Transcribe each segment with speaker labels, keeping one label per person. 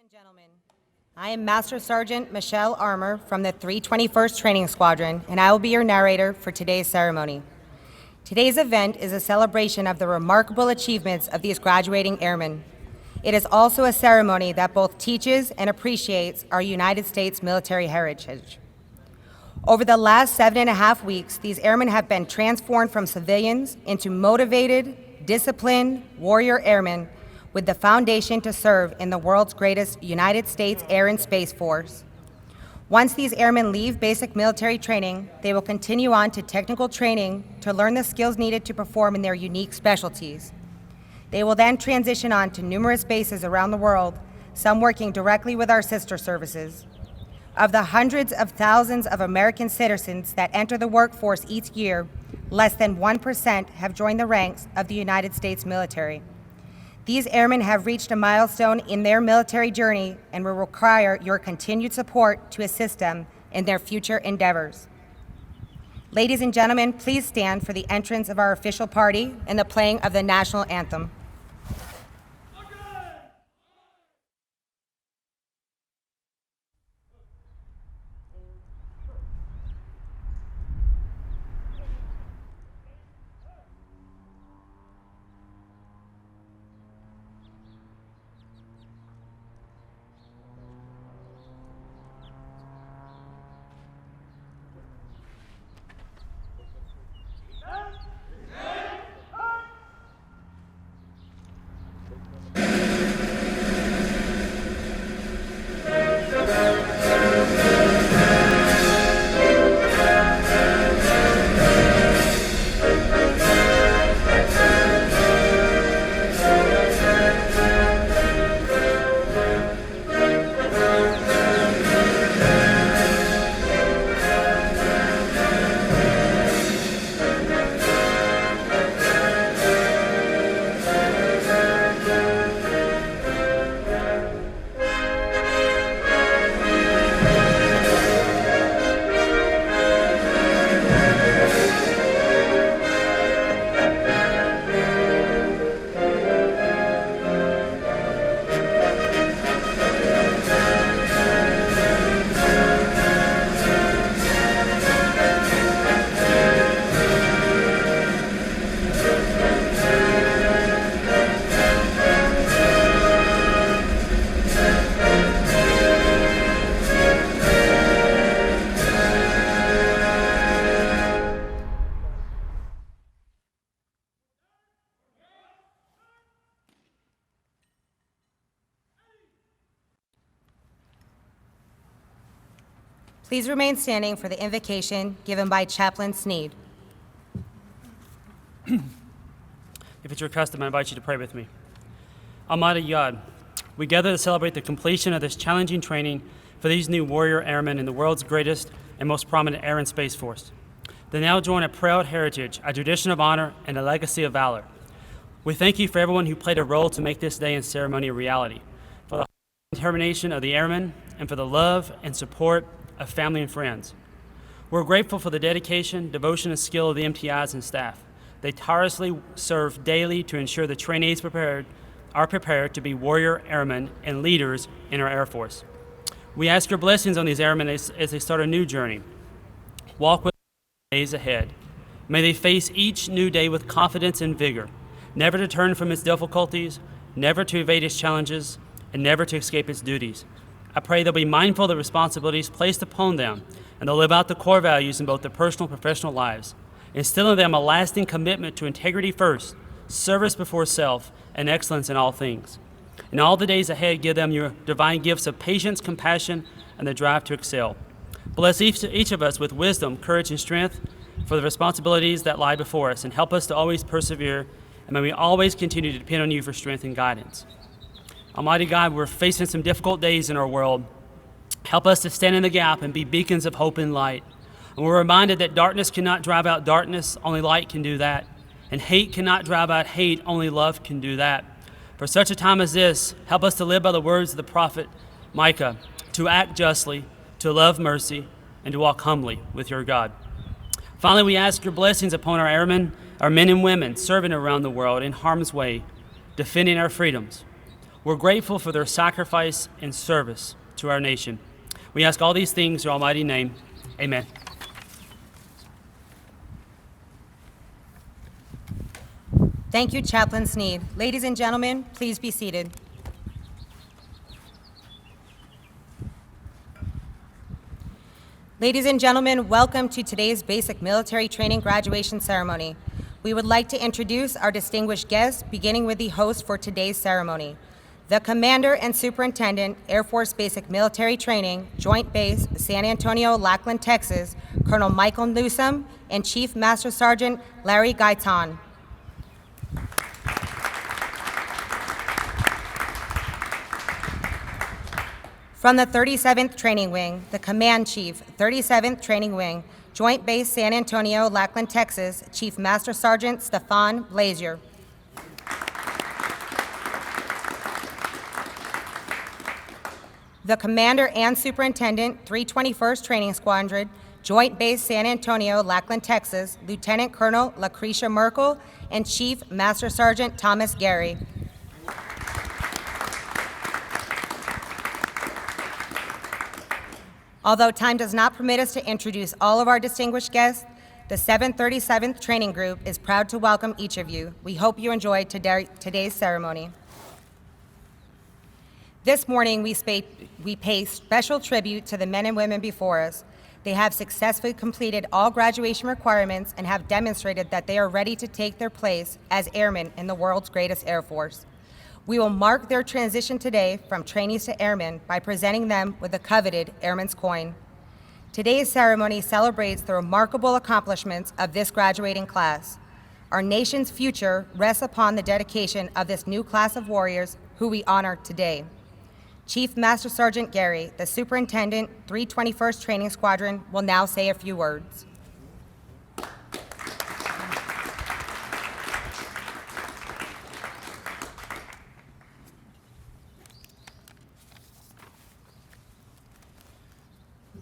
Speaker 1: and gentlemen, I am Master Sergeant Michelle Armour from the 321st Training Squadron, and I will be your narrator for today's ceremony. Today's event is a celebration of the remarkable achievements of these graduating airmen. It is also a ceremony that both teaches and appreciates our United States military heritage. Over the last 7.5 weeks, these airmen have been transformed from civilians into motivated, disciplined warrior airmen with the foundation to serve in the world's greatest United States Air and Space Force. Once these airmen leave basic military training, they will continue on to technical training to learn the skills needed to perform in their unique specialties. They will then transition on to numerous bases around the world, some working directly with our sister services. Of the hundreds of thousands of American citizens that enter the workforce each year, less than 1% have joined the ranks of the United States military. These airmen have reached a milestone in their military journey and will require your continued support to assist them in their future endeavors. Ladies and gentlemen, please stand for the entrance of our official party and the playing of the national anthem. Please remain standing for the invocation given by Chaplain Sneed.
Speaker 2: If it's your custom, I invite you to pray with me. Almighty God, we gather to celebrate the completion of this challenging training for these new warrior airmen in the world's greatest and most prominent air and space force. They now join a proud heritage, a tradition of honor, and a legacy of valor. We thank you for everyone who played a role to make this day and ceremony a reality, for the determination of the airmen, and for the love and support of family and friends. We're grateful for the dedication, devotion, and skill of the MTIs and staff. They tirelessly serve daily to ensure the trainees are prepared to be warrior airmen and leaders in our Air Force. We ask your blessings on these airmen as they start a new journey. Walk with days ahead. May they face each new day with confidence and vigor, never to turn from its difficulties, never to evade its challenges, and never to escape its duties. I pray they'll be mindful of the responsibilities placed upon them, and they'll live out the core values in both their personal and professional lives, instilling in them a lasting commitment to integrity first, service before self, and excellence in all things. In all the days ahead, give them your divine gifts of patience, compassion, and the drive to excel. Bless each of us with wisdom, courage, and strength for the responsibilities that lie before us, and help us to always persevere, and may we always continue to depend on you for strength and guidance. Almighty God, we're facing some difficult days in our world. Help us to stand in the gap and be beacons of hope and light. And we're reminded that darkness cannot drive out darkness, only light can do that. And hate cannot drive out hate, only love can do that. For such a time as this, help us to live by the words of the prophet Micah, to act justly, to love mercy, and to walk humbly with your God. Finally, we ask your blessings upon our airmen, our men and women serving around the world in harm's way, defending our freedoms. We're grateful for their sacrifice and service to our nation. We ask all these things in your almighty name. Amen.
Speaker 1: Thank you, Chaplain Sneed. Ladies and gentlemen, please be seated. Ladies and gentlemen, welcome to today's Basic Military Training Graduation Ceremony. We would like to introduce our distinguished guests, beginning with the host for today's ceremony, the Commander and Superintendent, Air Force Basic Military Training, Joint Base, San Antonio, Lackland, Texas, Colonel Michael Newsom, and Chief Master Sergeant Larry Gaitan. From the 37th Training Wing, the Command Chief, 37th Training Wing, Joint Base San Antonio, Lackland, Texas, Chief Master Sergeant Stefan Blazier. The Commander and Superintendent, 321st Training Squadron, Joint Base San Antonio, Lackland, Texas, Lieutenant Colonel Lucretia Merkel, and Chief Master Sergeant Thomas Gary. Although time does not permit us to introduce all of our distinguished guests, the 737th Training Group is proud to welcome each of you. We hope you enjoy today's ceremony. This morning, we pay special tribute to the men and women before us. They have successfully completed all graduation requirements and have demonstrated that they are ready to take their place as airmen in the world's greatest Air Force. We will mark their transition today from trainees to airmen by presenting them with the coveted Airman's Coin. Today's ceremony celebrates the remarkable accomplishments of this graduating class. Our nation's future rests upon the dedication of this new class of warriors who we honor today. Chief Master Sergeant Gary, the Superintendent, 321st Training Squadron, will now say a few words.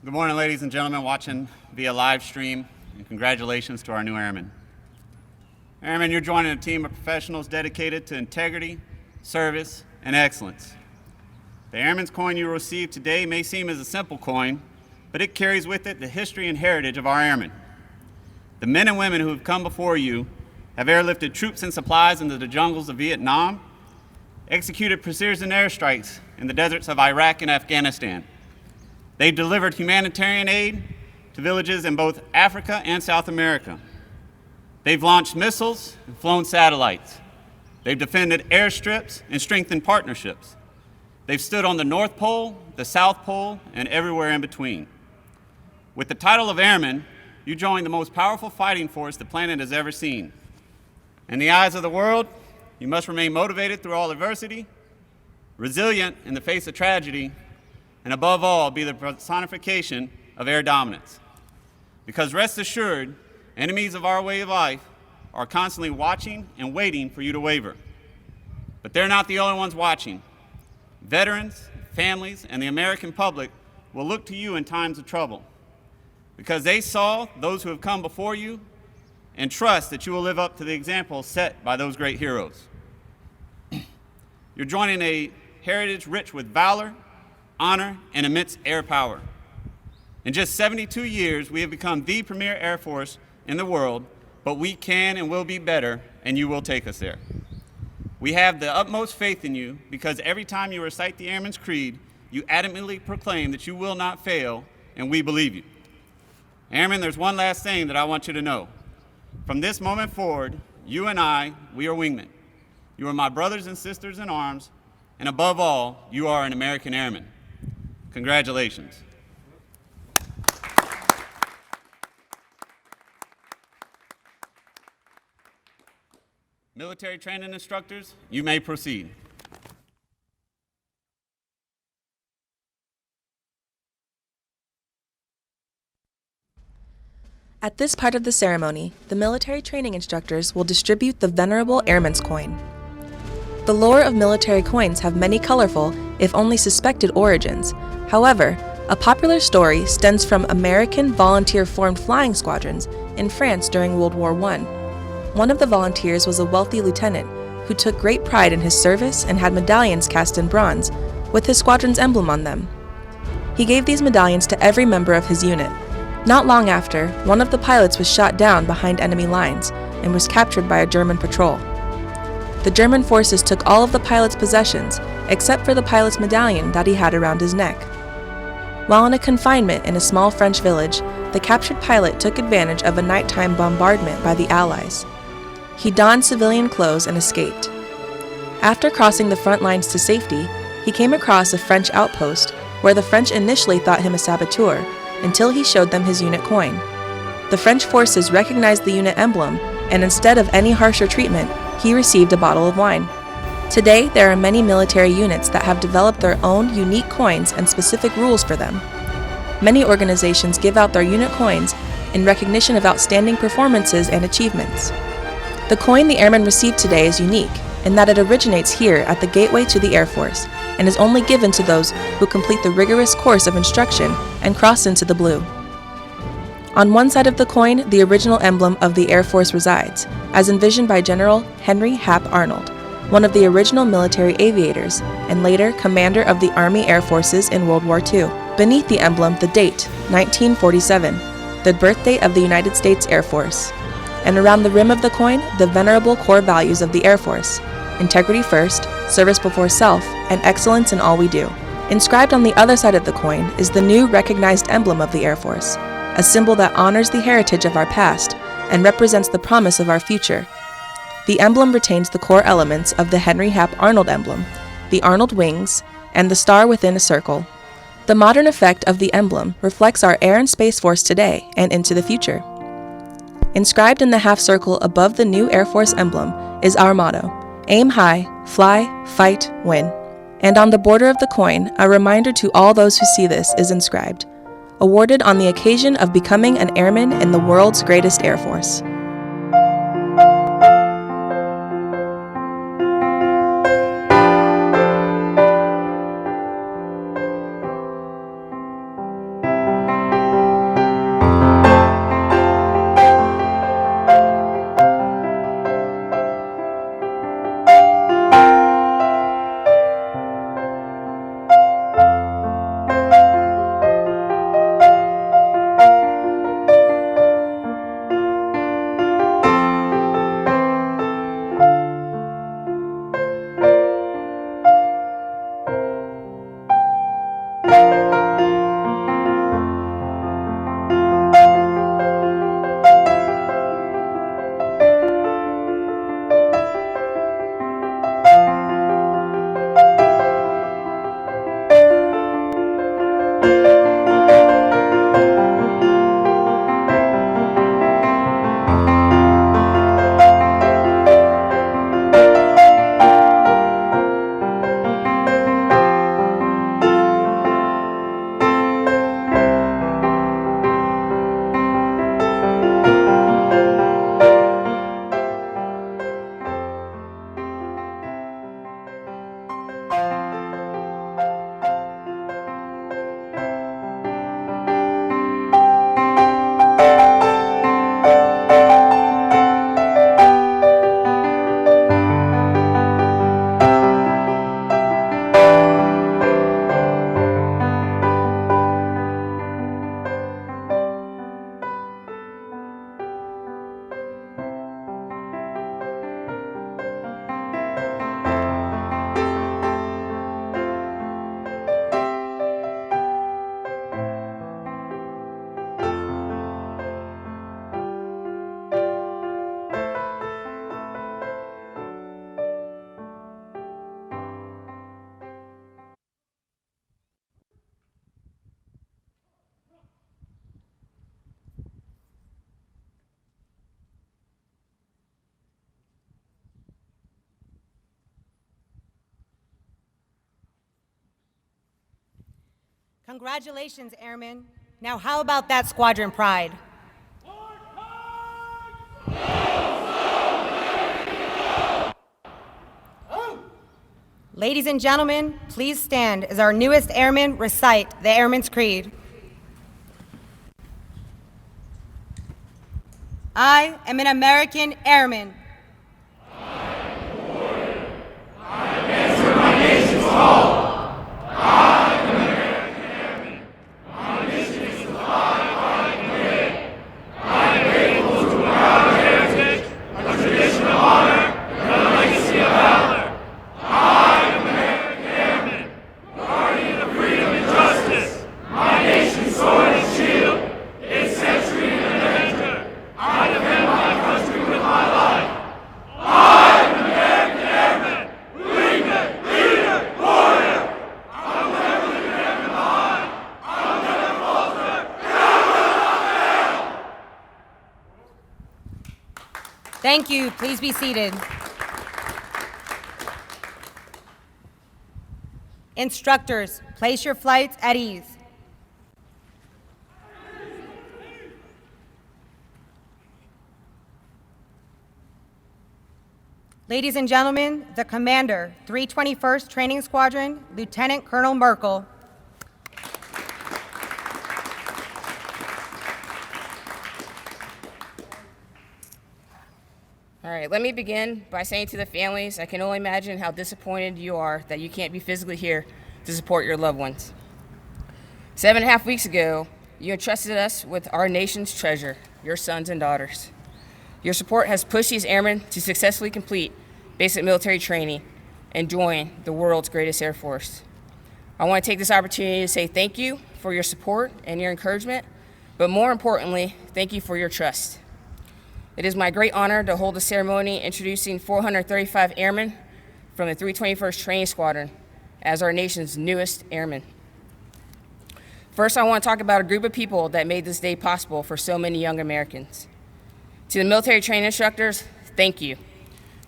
Speaker 3: Good morning, ladies and gentlemen watching via live stream, and congratulations to our new airmen. Airmen, you're joining a team of professionals dedicated to integrity, service, and excellence. The Airman's Coin you receive today may seem as a simple coin, but it carries with it the history and heritage of our airmen. The men and women who have come before you have airlifted troops and supplies into the jungles of Vietnam, executed precision airstrikes in the deserts of Iraq and Afghanistan. They've delivered humanitarian aid to villages in both Africa and South America. They've launched missiles and flown satellites. They've defended airstrips and strengthened partnerships. They've stood on the North Pole, the South Pole, and everywhere in between. With the title of Airman, you join the most powerful fighting force the planet has ever seen. In the eyes of the world, you must remain motivated through all adversity, resilient in the face of tragedy, and above all, be the personification of air dominance. Because rest assured, enemies of our way of life are constantly watching and waiting for you to waver. But they're not the only ones watching. Veterans, families, and the American public will look to you in times of trouble because they saw those who have come before you and trust that you will live up to the example set by those great heroes. You're joining a heritage rich with valor, honor, and immense air power. In just 72 years, we have become the premier Air Force in the world, but we can and will be better, and you will take us there. We have the utmost faith in you because every time you recite the Airman's Creed, you adamantly proclaim that you will not fail, and we believe you. Airmen, there's one last thing that I want you to know. From this moment forward, you and I, we are wingmen. You are my brothers and sisters in arms, and above all, you are an American airman. Congratulations. Military training instructors, you may proceed.
Speaker 4: At this part of the ceremony, the military training instructors will distribute the venerable Airman's Coin. The lore of military coins have many colorful, if only suspected, origins. However, a popular story stems from American volunteer-formed flying squadrons in France during World War I. One of the volunteers was a wealthy lieutenant who took great pride in his service and had medallions cast in bronze with his squadron's emblem on them. He gave these medallions to every member of his unit. Not long after, one of the pilots was shot down behind enemy lines and was captured by a German patrol. The German forces took all of the pilot's possessions, except for the pilot's medallion that he had around his neck. While in a confinement in a small French village, the captured pilot took advantage of a nighttime bombardment by the Allies. He donned civilian clothes and escaped. After crossing the front lines to safety, he came across a French outpost where the French initially thought him a saboteur until he showed them his unit coin. The French forces recognized the unit emblem, and instead of any harsher treatment, he received a bottle of wine. Today, there are many military units that have developed their own unique coins and specific rules for them. Many organizations give out their unit coins in recognition of outstanding performances and achievements. The coin the airmen received today is unique in that it originates here at the gateway to the Air Force and is only given to those who complete the rigorous course of instruction and cross into the blue. On one side of the coin, the original emblem of the Air Force resides, as envisioned by General Henry Hap Arnold, one of the original military aviators and later commander of the Army Air Forces in World War II. Beneath the emblem, the date, 1947, the birthday of the United States Air Force. And around the rim of the coin, the venerable core values of the Air Force: integrity first, service before self, and excellence in all we do. Inscribed on the other side of the coin is the new recognized emblem of the Air Force, a symbol that honors the heritage of our past and represents the promise of our future. The emblem retains the core elements of the Henry Hap Arnold emblem, the Arnold wings, and the star within a circle. The modern effect of the emblem reflects our Air and Space Force today and into the future. Inscribed in the half circle above the new Air Force emblem is our motto: aim high, fly, fight, win. And on the border of the coin, a reminder to all those who see this is inscribed: awarded on the occasion of becoming an airman in the world's greatest Air Force.
Speaker 1: Congratulations, Airmen. Now how about that squadron pride? Ladies and gentlemen, please stand as our newest airmen recite the Airman's Creed. I am an American airman. I am born Thank you. Please be seated. Instructors, place your flights at ease. Ladies and gentlemen, the Commander, 321st Training Squadron, Lieutenant Colonel Merkel.
Speaker 5: All right, let me begin by saying to the families, I can only imagine how disappointed you are that you can't be physically here to support your loved ones. 7.5 weeks ago, you entrusted us with our nation's treasure, your sons and daughters. Your support has pushed these airmen to successfully complete basic military training and join the world's greatest Air Force. I want to take this opportunity to say thank you for your support and your encouragement, but more importantly, thank you for your trust. It is my great honor to hold a ceremony introducing 435 airmen from the 321st Training Squadron as our nation's newest airmen. First, I want to talk about a group of people that made this day possible for so many young Americans. To the military training instructors, thank you.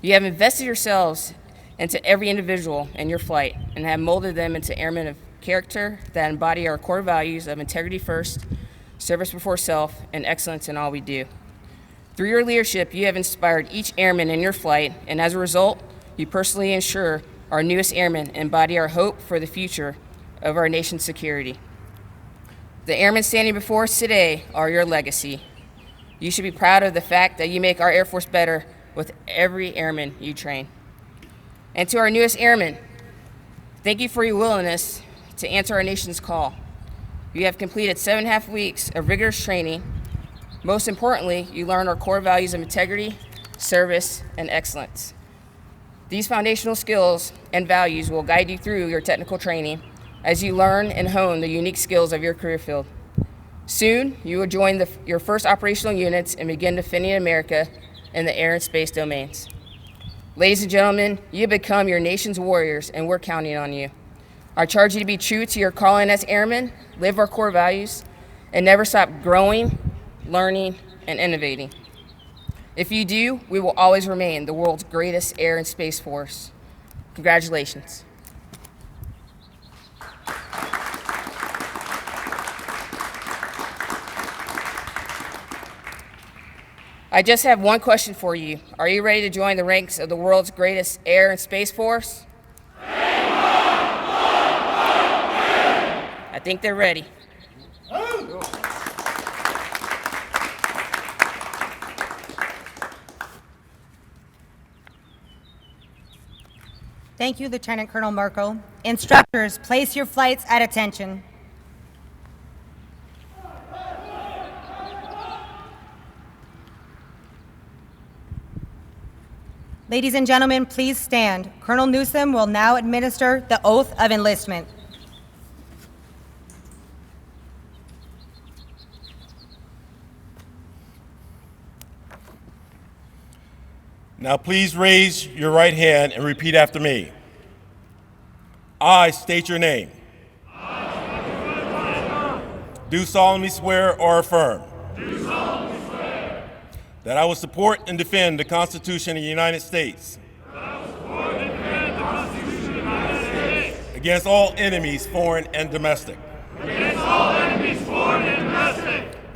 Speaker 5: You have invested yourselves into every individual in your flight and have molded them into airmen of character that embody our core values of integrity first, service before self, and excellence in all we do. Through your leadership, you have inspired each airman in your flight, and as a result, you personally ensure our newest airmen embody our hope for the future of our nation's security. The airmen standing before us today are your legacy. You should be proud of the fact that you make our Air Force better with every airman you train. And to our newest airmen, thank you for your willingness to answer our nation's call. You have completed 7.5 weeks of rigorous training. Most importantly, you learned our core values of integrity, service, and excellence. These foundational skills and values will guide you through your technical training as you learn and hone the unique skills of your career field. Soon, you will join your first operational units and begin defending America in the air and space domains. Ladies and gentlemen, you have become your nation's warriors, and we're counting on you. I charge you to be true to your calling as airmen, live our core values, and never stop growing, learning, and innovating. If you do, we will always remain the world's greatest air and space force. Congratulations. I just have one question for you. Are you ready to join the ranks of the world's greatest air and space force? I think they're ready.
Speaker 1: Thank you, Lieutenant Colonel Merkel. Instructors, place your flights at attention. Ladies and gentlemen, please stand. Colonel Newsom will now administer the oath of enlistment.
Speaker 6: Now please raise your right hand and repeat after me. I state your name. Do solemnly swear or affirm that I will support and defend the Constitution of the United States against all enemies, foreign and domestic. That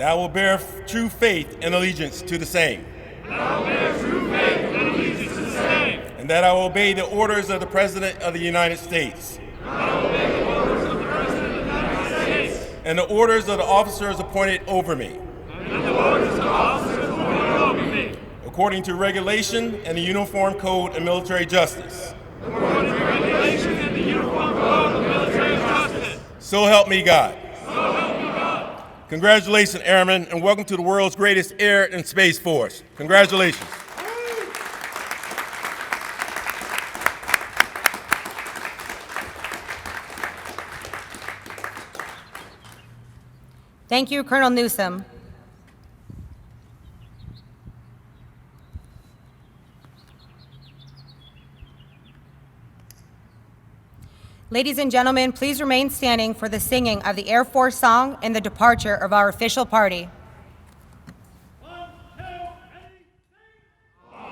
Speaker 6: I will bear true faith and allegiance to the same. And that I will obey the orders of the President of the United States. And the orders of the officers appointed over me. According to regulation and the Uniform Code of Military Justice. So help me God. Congratulations, Airmen, and welcome to the world's greatest air and space force. Congratulations.
Speaker 1: Thank you, Colonel Newsom. Ladies and gentlemen, please remain standing for the singing of the Air Force song and the departure of our official party.
Speaker 7: 1, 2, 3, 4.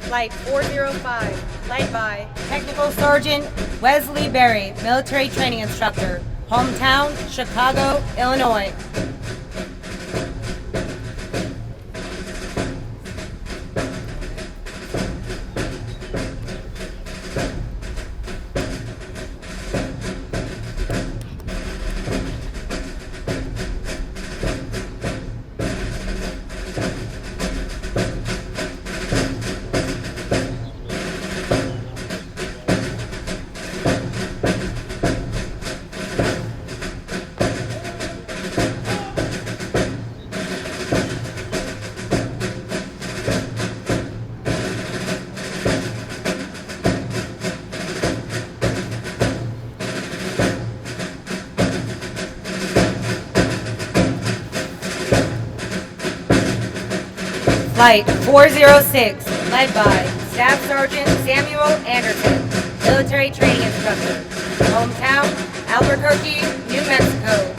Speaker 1: Flight 405, led by Technical Sergeant Wesley Berry, Military Training Instructor, hometown, Chicago, Illinois. Flight 406, led by Staff Sergeant Samuel Anderson, Military Training Instructor, hometown, Albuquerque, New Mexico.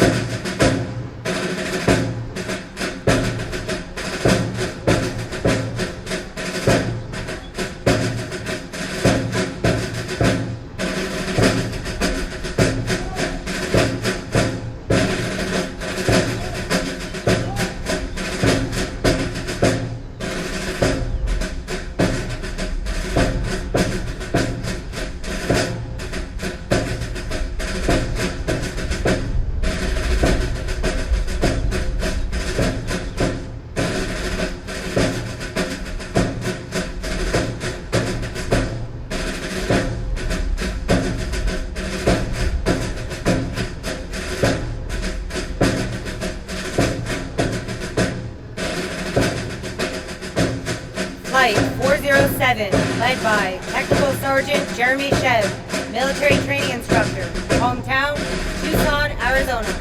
Speaker 1: Flight 407, led by Technical Sergeant Jeremy Shev, Military Training Instructor, hometown, Tucson, Arizona.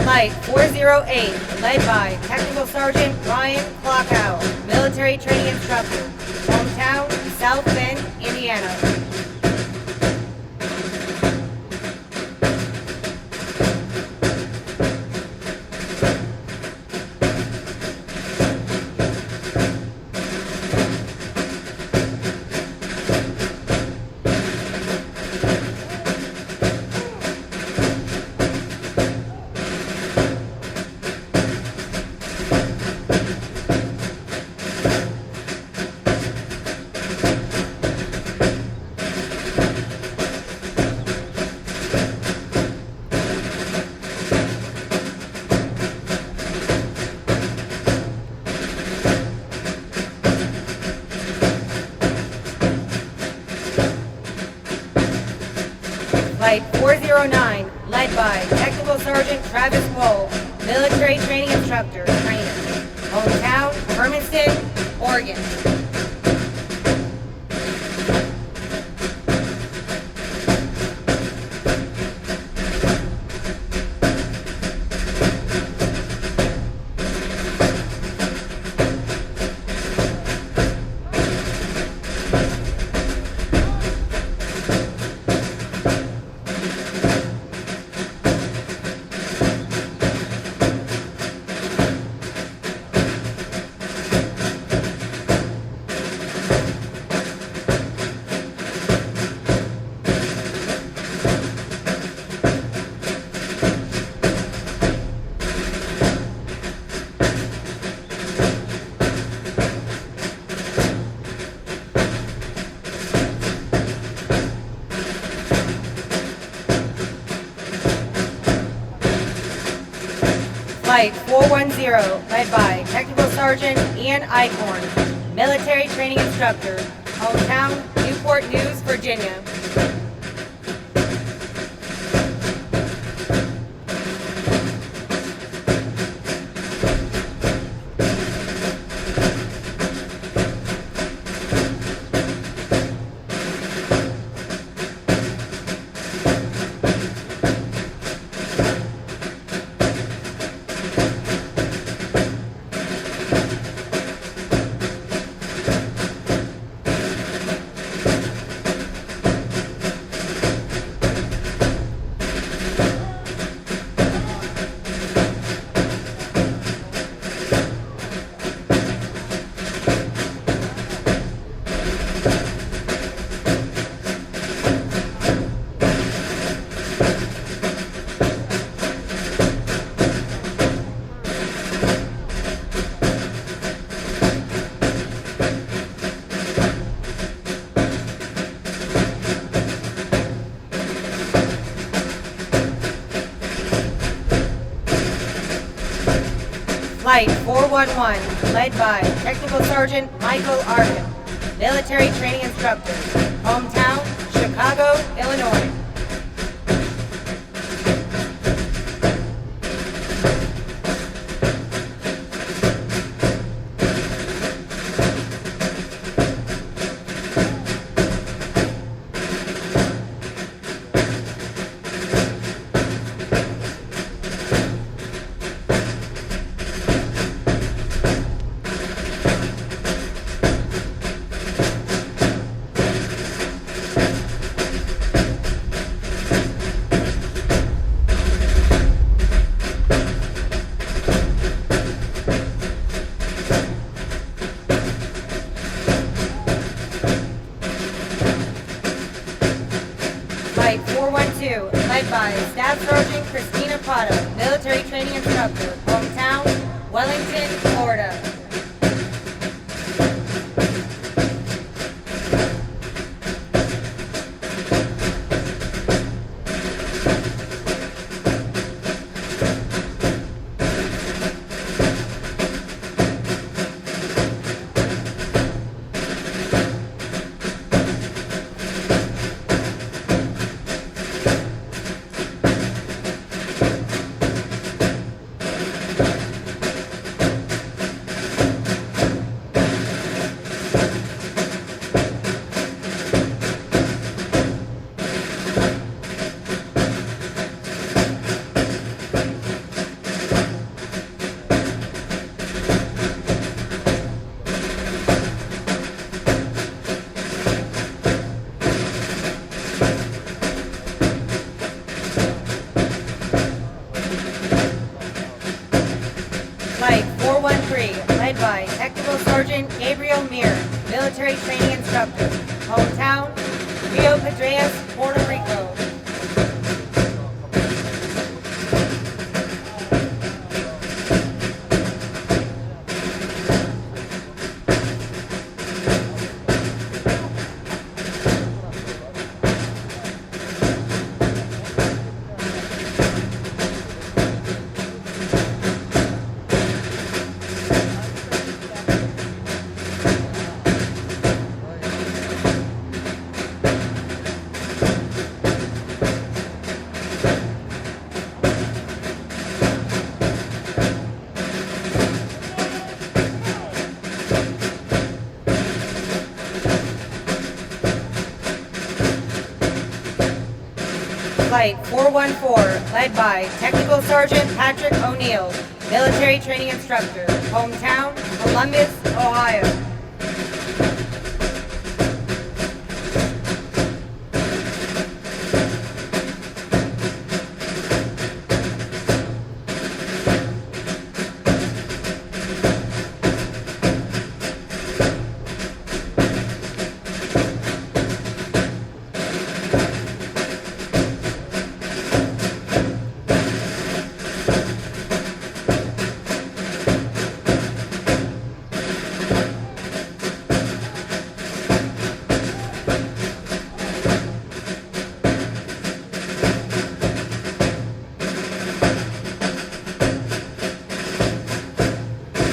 Speaker 1: Flight 408, led by Technical Sergeant Ryan Clockow, Military Training Instructor, hometown, South Bend, Indiana. Flight 409, led by Technical Sergeant Travis Wohl, Military Training Instructor, trainer, hometown, Hermanston, Oregon. Flight 410, led by Technical Sergeant Ian Eichhorn, Military Training Instructor, hometown, Newport News, Virginia. Flight 411, led by Technical Sergeant Michael Arkin, Military Training Instructor, hometown, Chicago, Illinois. Flight 412, led by Staff Sergeant Christina Prado, Military Training Instructor, hometown, Wellington, Florida. Flight 413, led by Technical Sergeant Gabriel Mir, Military Training Instructor, hometown, Rio Pedreas, Puerto Rico. Flight 414, led by Technical Sergeant Patrick O'Neill, Military Training Instructor, hometown, Columbus, Ohio.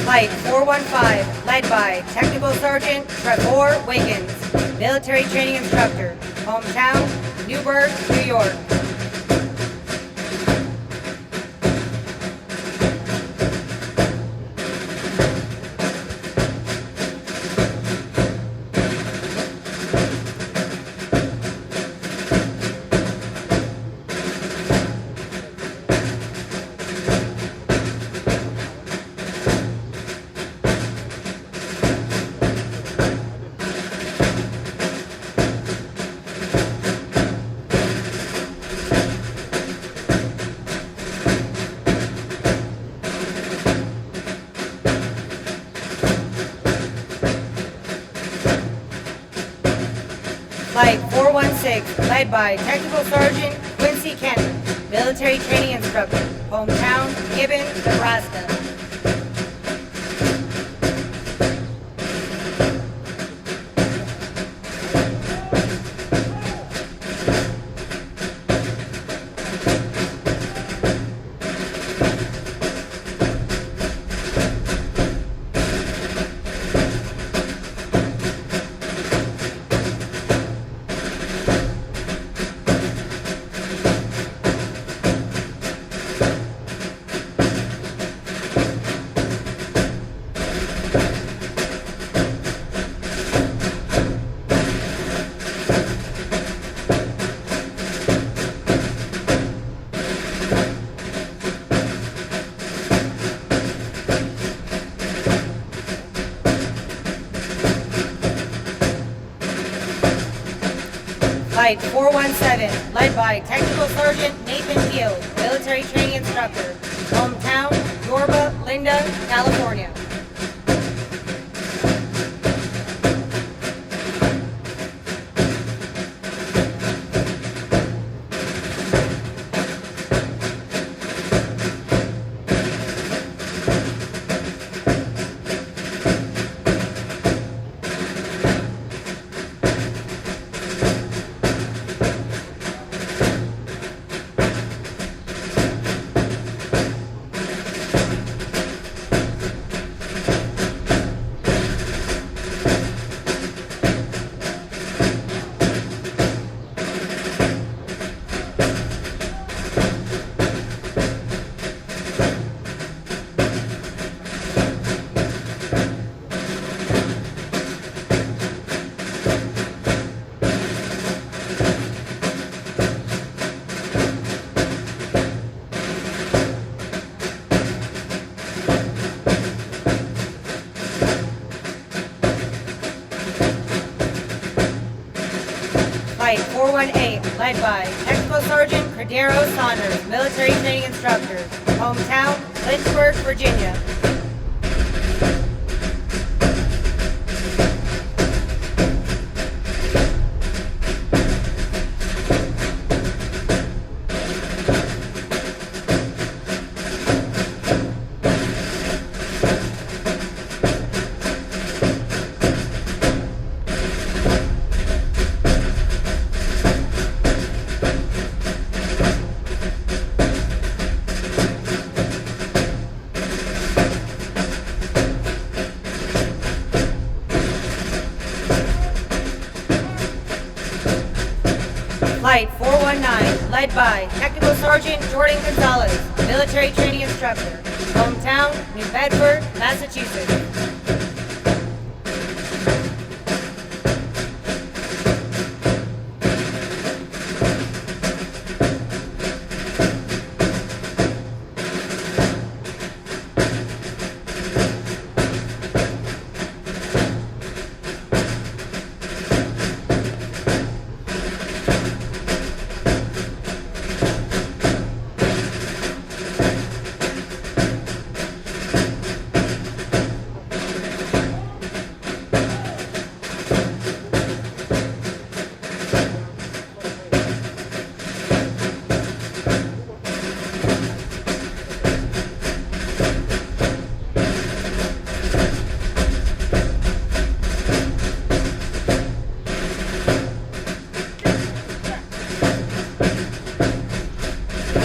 Speaker 1: Flight 415, led by Technical Sergeant Trevor Wiggins, military training instructor, hometown, Newburgh, New York. Flight 416, led by Technical Sergeant Quincy Kenton, military training instructor, hometown, Gibbon, Nebraska. Flight 417, led by Technical Sergeant Nathan Field, military training instructor, hometown, Yorba Linda, California. Flight 418, led by Technical Sergeant Cordero Saunders, military training instructor, hometown, Lynchburg, Virginia. Flight 419, led by Technical Sergeant Jordan Gonzalez, military training instructor, hometown, New Bedford, Massachusetts.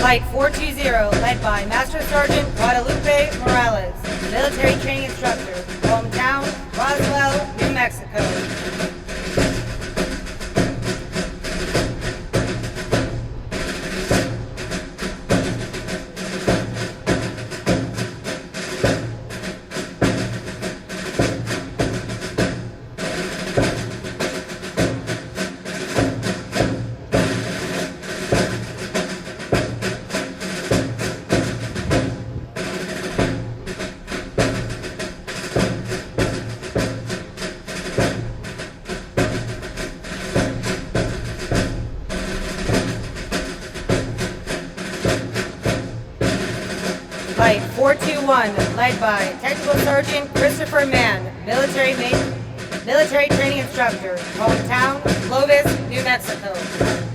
Speaker 1: Flight 420, led by Master Sergeant Guadalupe Morales, military training instructor, hometown, Roswell, New Mexico. Flight 421, led by Technical Sergeant Christopher Mann, military training instructor, hometown, Clovis, New Mexico.